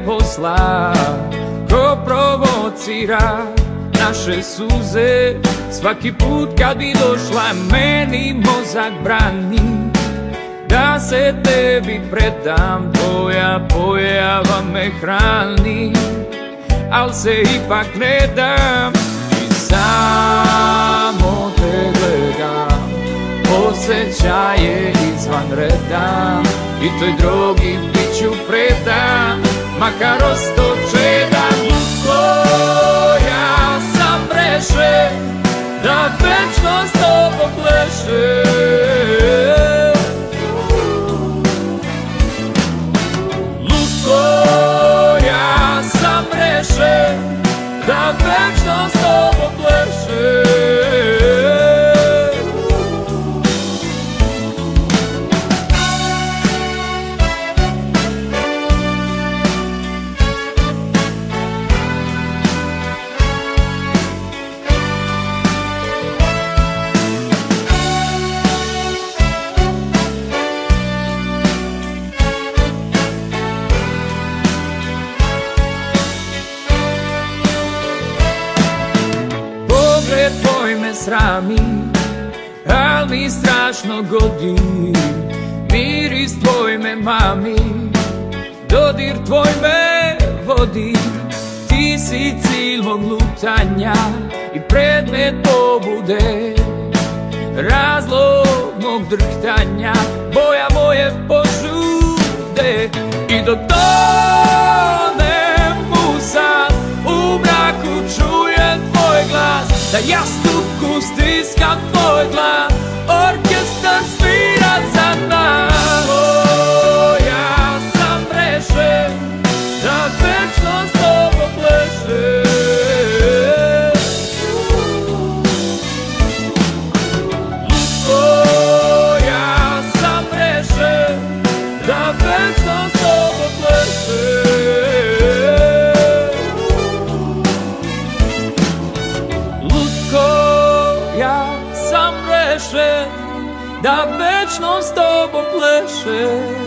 posla, ko provocira naše suze. Svaki put kad bi došla meni mozak brani da se tebi predam, tvoja pojava me hrani, al se ipak ne dam i samo te gledam. Osjećaje izvan reda i toj drogi bit ću predan, makar ostočedan. Ja sam rešen da večno s tobom plešem. Lutko, ja sam rešen da večno s tobom plešem. Tvoj me srami, al mi strašno godi. Miris tvoj me mami, dodir tvoj me vodi. Ti si cilj mog lutanja i predmet pobude, razlog mog drhtanja, boja moje požude. I dok tonem u san, u mraku čujem tvoj glas, da jastuku stiskam tvoj glas, orkestar svira za nas. Ja sam rešen da večno s tobom plešem. Lutko, ja sam rešen da večno s tobom plešem. Ja sam rešen da večno s tobom plešem.